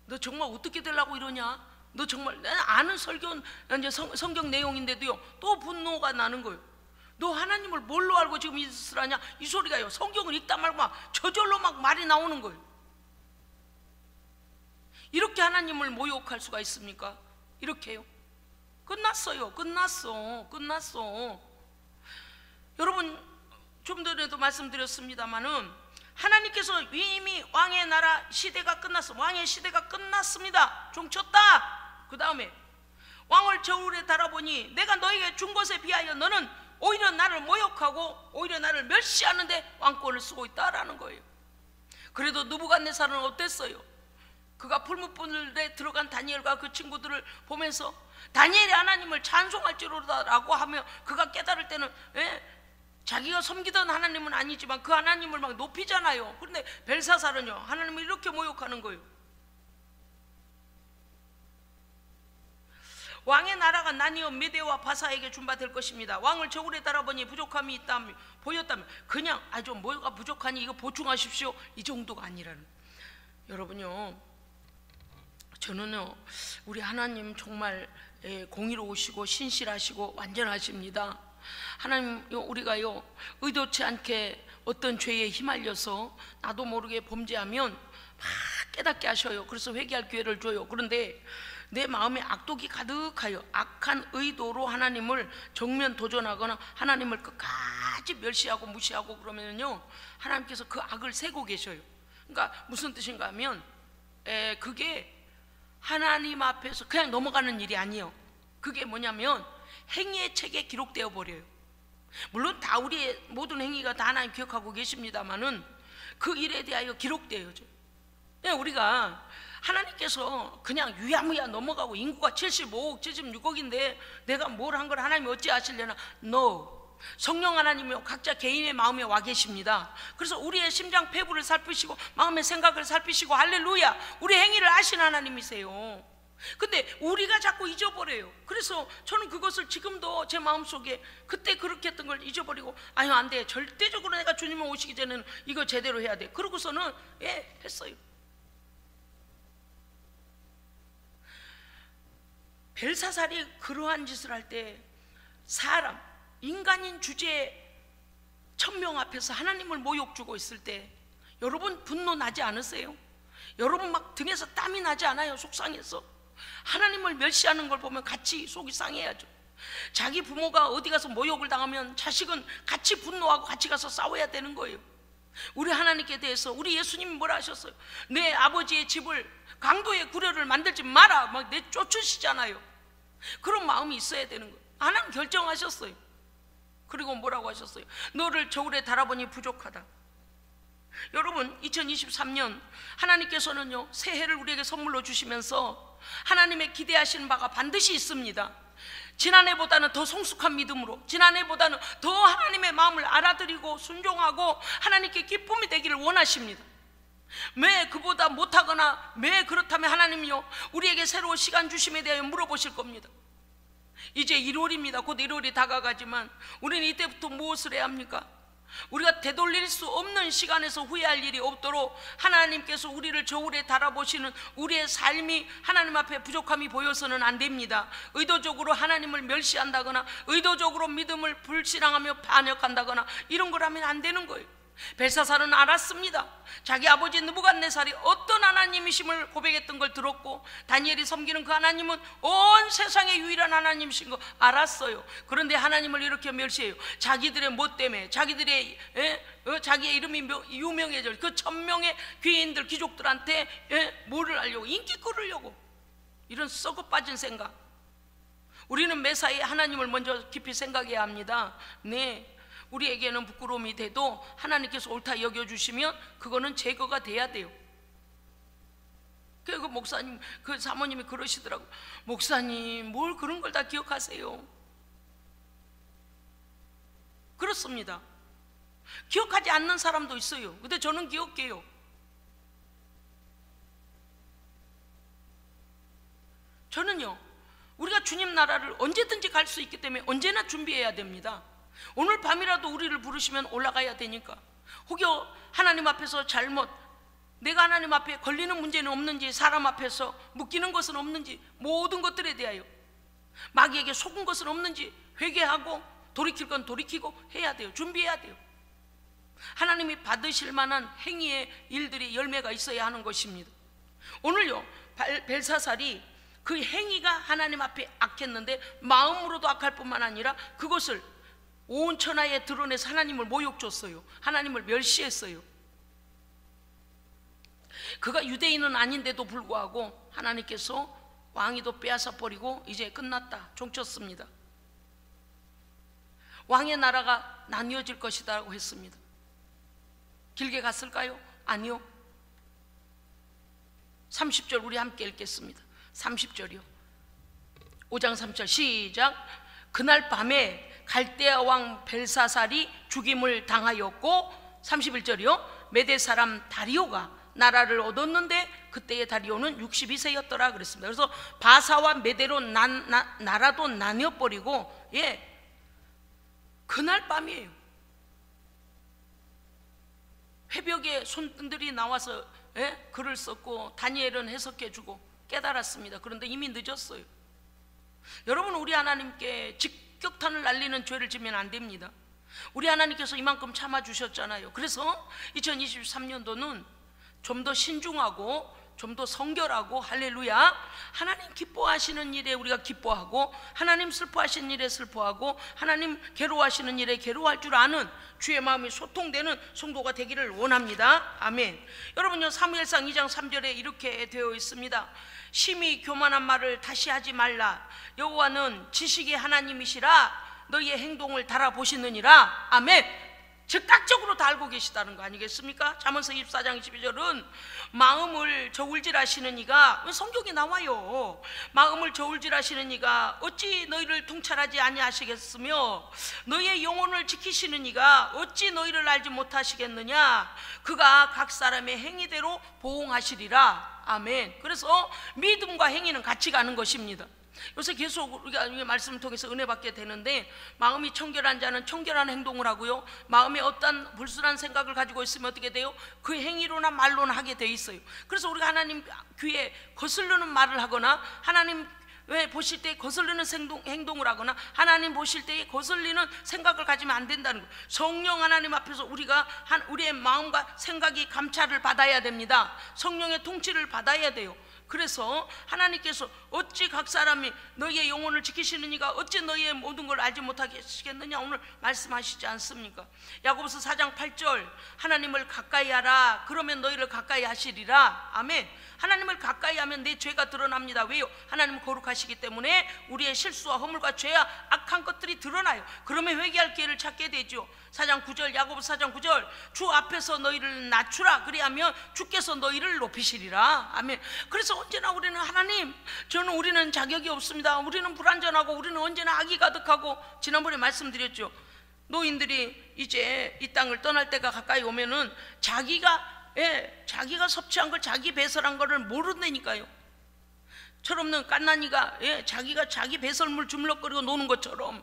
너 정말 어떻게 되려고 이러냐? 너 정말 아는 이제 성경 내용인데도요 또 분노가 나는 거예요. 너 하나님을 뭘로 알고 지금 이 짓을 하냐? 이 소리가요 성경을 읽다 말고 막 저절로 막 말이 나오는 거예요. 이렇게 하나님을 모욕할 수가 있습니까? 이렇게요? 끝났어요. 끝났어. 여러분 좀 전에도 말씀드렸습니다마는 하나님께서 이미 왕의 나라 시대가 끝났어. 왕의 시대가 끝났습니다. 종쳤다. 그 다음에 왕을 저울에 달아보니 내가 너에게 준 것에 비하여 너는 오히려 나를 모욕하고 오히려 나를 멸시하는데 왕권을 쓰고 있다라는 거예요. 그래도 느부갓네살은 어땠어요? 그가 풀무불에 들어간 다니엘과 그 친구들을 보면서 다니엘이 하나님을 찬송할지로다라고 하며 그가 깨달을 때는 자기가 섬기던 하나님은 아니지만 그 하나님을 막 높이잖아요. 그런데 벨사살은요 하나님을 이렇게 모욕하는 거예요. 왕의 나라가 나뉘어 메대와 바사에게 준바될 것입니다. 왕을 저울에 달아보니 부족함이 보였다면 그냥 좀 뭐가 부족하니 이거 보충하십시오 이 정도가 아니라는. 여러분요, 저는요 우리 하나님 정말 공의로우시고 신실하시고 완전하십니다. 하나님, 우리가요 의도치 않게 어떤 죄에 휘말려서 나도 모르게 범죄하면 막 깨닫게 하셔요. 그래서 회개할 기회를 줘요. 그런데 내 마음에 악독이 가득하여 악한 의도로 하나님을 정면 도전하거나 하나님을 끝까지 멸시하고 무시하고 그러면요 하나님께서 그 악을 세고 계셔요. 그러니까 무슨 뜻인가 하면 그게 하나님 앞에서 그냥 넘어가는 일이 아니에요. 그게 뭐냐면 행위의 책에 기록되어 버려요. 물론 다 우리의 모든 행위가 다 하나님 기억하고 계십니다마는 그 일에 대하여 기록되어져. 우리가 하나님께서 그냥 유야무야 넘어가고 인구가 75억 76억인데 내가 뭘 한 걸 하나님이 어찌 아시려나? No. 성령 하나님이 각자 개인의 마음에 와 계십니다. 그래서 우리의 심장 폐부를 살피시고 마음의 생각을 살피시고, 할렐루야, 우리 행위를 아시는 하나님이세요. 근데 우리가 자꾸 잊어버려요. 그래서 저는 그것을 지금도 제 마음속에 그때 그렇게 했던 걸 잊어버리고, 아유 안 돼, 절대적으로 내가 주님 오시기 전에는 이거 제대로 해야 돼. 그러고서는 했어요. 벨사살이 그러한 짓을 할 때 사람, 인간인 주제 1000명 앞에서 하나님을 모욕 주고 있을 때 여러분 분노 나지 않으세요? 여러분 막 등에서 땀이 나지 않아요? 속상해서 하나님을 멸시하는 걸 보면 같이 속이 상해야죠. 자기 부모가 어디 가서 모욕을 당하면 자식은 같이 분노하고 같이 가서 싸워야 되는 거예요. 우리 하나님께 대해서 우리 예수님이 뭐라 하셨어요? 내 아버지의 집을 강도의 구려를 만들지 마라 막 내쫓으시잖아요. 그런 마음이 있어야 되는 거예요. 하나님 결정하셨어요. 그리고 뭐라고 하셨어요? 너를 저울에 달아보니 부족하다. 여러분 2023년 하나님께서는요 새해를 우리에게 선물로 주시면서 하나님의 기대하시는 바가 반드시 있습니다. 지난해보다는 더 성숙한 믿음으로, 지난해보다는 더 하나님의 마음을 알아들이고 순종하고 하나님께 기쁨이 되기를 원하십니다. 왜 그보다 못하거나 왜 그렇다면 하나님이요 우리에게 새로운 시간 주심에 대하여 물어보실 겁니다. 이제 1월입니다. 곧 1월이 다가가지만 우리는 이때부터 무엇을 해야 합니까? 우리가 되돌릴 수 없는 시간에서 후회할 일이 없도록 하나님께서 우리를 저울에 달아보시는 우리의 삶이 하나님 앞에 부족함이 보여서는 안 됩니다. 의도적으로 하나님을 멸시한다거나 의도적으로 믿음을 불신앙하며 반역한다거나 이런 걸 하면 안 되는 거예요. 벨사살은 알았습니다. 자기 아버지 느부갓네살이 어떤 하나님이심을 고백했던 걸 들었고, 다니엘이 섬기는 그 하나님은 온 세상의 유일한 하나님이신 거 알았어요. 그런데 하나님을 이렇게 멸시해요. 자기들의 뭐 때문에, 자기들의 자기의 이름이 유명해져 그 1000명의 귀인들 귀족들한테 뭐를 하려고, 인기 끌으려고, 이런 썩어 빠진 생각. 우리는 매사에 하나님을 먼저 깊이 생각해야 합니다. 네, 우리에게는 부끄러움이 돼도 하나님께서 옳다 여겨주시면 그거는 제거가 돼야 돼요. 그 목사님, 그 사모님이 그러시더라고. 목사님 뭘 그런 걸 다 기억하세요? 그렇습니다. 기억하지 않는 사람도 있어요. 근데 저는 기억해요. 저는요 우리가 주님 나라를 언제든지 갈 수 있기 때문에 언제나 준비해야 됩니다. 오늘 밤이라도 우리를 부르시면 올라가야 되니까. 혹여 하나님 앞에서 잘못, 내가 하나님 앞에 걸리는 문제는 없는지, 사람 앞에서 묶이는 것은 없는지, 모든 것들에 대하여 마귀에게 속은 것은 없는지 회개하고 돌이킬 건 돌이키고 해야 돼요. 준비해야 돼요. 하나님이 받으실 만한 행위의 일들이 열매가 있어야 하는 것입니다. 오늘요 벨사살이 그 행위가 하나님 앞에 악했는데 마음으로도 악할 뿐만 아니라 그것을 온 천하에 드러내서 하나님을 모욕 줬어요. 하나님을 멸시했어요. 그가 유대인은 아닌데도 불구하고 하나님께서 왕위도 빼앗아 버리고 이제 끝났다, 종쳤습니다. 왕의 나라가 나뉘어질 것이라고 했습니다. 길게 갔을까요? 아니요. 30절 우리 함께 읽겠습니다. 30절이요 5장 3절 시작. 그날 밤에 갈대아 왕 벨사살이 죽임을 당하였고, 31절이요 메대 사람 다리오가 나라를 얻었는데 그때의 다리오는 62세였더라 그랬습니다. 그래서 바사와 메대로 나라도 나뉘어버리고, 그날 밤이에요. 회벽에 손들이 나와서 글을 썼고 다니엘은 해석해주고 깨달았습니다. 그런데 이미 늦었어요. 여러분, 우리 하나님께 직격탄을 날리는 죄를 지면 안 됩니다. 우리 하나님께서 이만큼 참아주셨잖아요. 그래서 2023년도는 좀 더 신중하고 좀 더 성결하고, 할렐루야, 하나님 기뻐하시는 일에 우리가 기뻐하고, 하나님 슬퍼하시는 일에 슬퍼하고, 하나님 괴로워하시는 일에 괴로워할 줄 아는 주의 마음이 소통되는 성도가 되기를 원합니다. 아멘. 여러분요, 사무엘상 2장 3절에 이렇게 되어 있습니다. 심히 교만한 말을 다시 하지 말라. 여호와는 지식의 하나님이시라. 너희의 행동을 달아보시느니라. 아멘. 즉각적으로 다 알고 계시다는 거 아니겠습니까? 잠언서 24장 12절은 마음을 저울질하시는 이가, 성경에 나와요. 마음을 저울질하시는 이가 어찌 너희를 통찰하지 아니하시겠으며 너희의 영혼을 지키시는 이가 어찌 너희를 알지 못하시겠느냐. 그가 각 사람의 행위대로 보응하시리라. 아멘. 그래서 믿음과 행위는 같이 가는 것입니다. 요새 계속 우리가 말씀을 통해서 은혜 받게 되는데, 마음이 청결한 자는 청결한 행동을 하고요, 마음에 어떤 불순한 생각을 가지고 있으면 어떻게 돼요? 그 행위로나 말로나 하게 돼 있어요. 그래서 우리가 하나님 귀에 거슬리는 말을 하거나 하나님 왜 보실 때 거슬리는 행동을 하거나 하나님 보실 때 거슬리는 생각을 가지면 안 된다는 거예요. 성령 하나님 앞에서 우리가 우리의 마음과 생각이 감찰을 받아야 됩니다. 성령의 통치를 받아야 돼요. 그래서 하나님께서 어찌 각 사람이 너희의 영혼을 지키시는 이가 어찌 너희의 모든 걸 알지 못하시겠느냐 오늘 말씀하시지 않습니까? 야고보서 4장 8절 하나님을 가까이 하라. 그러면 너희를 가까이 하시리라. 아멘. 하나님을 가까이 하면 내 죄가 드러납니다. 왜요? 하나님은 거룩하시기 때문에 우리의 실수와 허물과 죄와 악한 것들이 드러나요. 그러면 회개할 기회를 찾게 되죠. 4장 9절 야고보서 4장 9절 주 앞에서 너희를 낮추라. 그리하면 주께서 너희를 높이시리라. 아멘. 그래서 언제나 우리는 하나님, 우리는 자격이 없습니다. 우리는 불완전하고 우리는 언제나 악이 가득하고, 지난번에 말씀드렸죠. 노인들이 이제 이 땅을 떠날 때가 가까이 오면은 자기가 섭취한 걸, 자기 배설한 거를 모른다니까요. 철없는 갓난이가 자기가 자기 배설물 주물럭거리고 노는 것처럼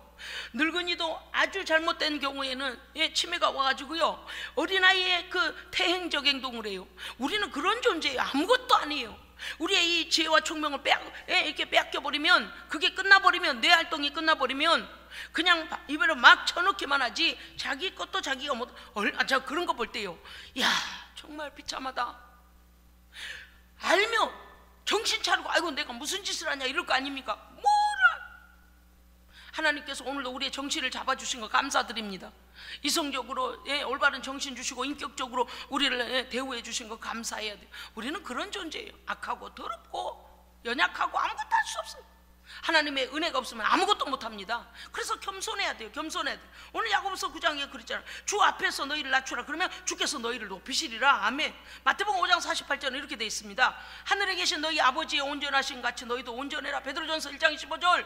늙은이도 아주 잘못된 경우에는 치매가 와가지고요, 어린아이의 그 태행적 행동을 해요. 우리는 그런 존재예요. 아무것도 아니에요. 우리의 이 지혜와 총명을 이렇게 빼앗겨버리면, 그게 끝나버리면, 뇌 활동이 끝나버리면 그냥 입으로 막 쳐넣기만 하지 자기 것도 자기가 못. 저 그런 거 볼 때요, 야 정말 비참하다. 알면 정신 차리고 아이고 내가 무슨 짓을 하냐 이럴 거 아닙니까? 뭐라. 하나님께서 오늘도 우리의 정신을 잡아주신 거 감사드립니다. 이성적으로 올바른 정신 주시고 인격적으로 우리를 대우해 주신 거 감사해야 돼요. 우리는 그런 존재예요. 악하고 더럽고 연약하고 아무것도 할 수 없어요. 하나님의 은혜가 없으면 아무것도 못합니다. 그래서 겸손해야 돼요. 겸손해야 돼요. 오늘 야고보서 9장에 그랬잖아요. 주 앞에서 너희를 낮추라. 그러면 주께서 너희를 높이시리라. 아멘. 마태복음 5장 48절은 이렇게 되어 있습니다. 하늘에 계신 너희 아버지의 온전하신 같이 너희도 온전해라. 베드로전서 1장 15절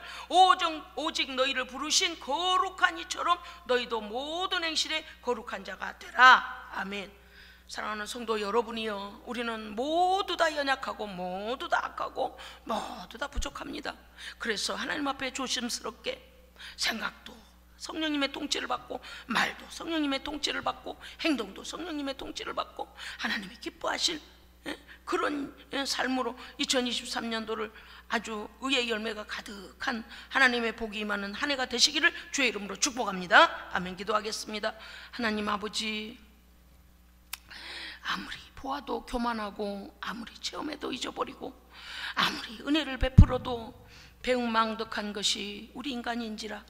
오직 너희를 부르신 거룩한 이처럼 너희도 모든 행실에 거룩한 자가 되라. 아멘. 사랑하는 성도 여러분이요, 우리는 모두 다 연약하고 모두 다 악하고 모두 다 부족합니다. 그래서 하나님 앞에 조심스럽게 생각도 성령님의 통치를 받고, 말도 성령님의 통치를 받고, 행동도 성령님의 통치를 받고, 하나님이 기뻐하실 그런 삶으로 2023년도를 아주 의의 열매가 가득한 하나님의 복이 임하는 한 해가 되시기를 주의 이름으로 축복합니다. 아멘. 기도하겠습니다. 하나님 아버지, 아무리 보아도 교만하고 아무리 체험해도 잊어버리고 아무리 은혜를 베풀어도 배은망덕한 것이 우리 인간인지라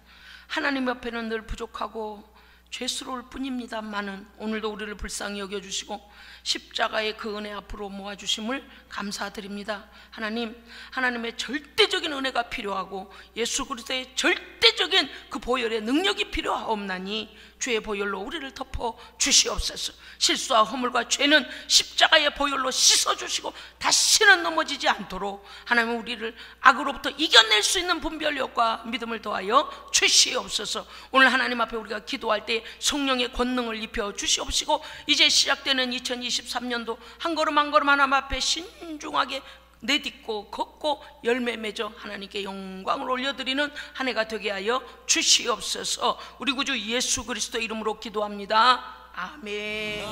하나님 옆에는 늘 부족하고 죄스러울 뿐입니다만은 오늘도 우리를 불쌍히 여겨주시고 십자가의 그 은혜 앞으로 모아주심을 감사드립니다. 하나님의 절대적인 은혜가 필요하고 예수 그리스도의 절대적인 그 보혈의 능력이 필요하옵나니 주의 보혈로 우리를 덮어 주시옵소서. 실수와 허물과 죄는 십자가의 보혈로 씻어주시고 다시는 넘어지지 않도록 하나님 우리를 악으로부터 이겨낼 수 있는 분별력과 믿음을 더하여 주시옵소서. 오늘 하나님 앞에 우리가 기도할 때 성령의 권능을 입혀 주시옵시고 이제 시작되는 2023년도 한 걸음 한 걸음 하나님 앞에 신중하게 내딛고 걷고 열매 맺어 하나님께 영광을 올려드리는 한 해가 되게 하여 주시옵소서. 우리 구주 예수 그리스도 이름으로 기도합니다. 아멘.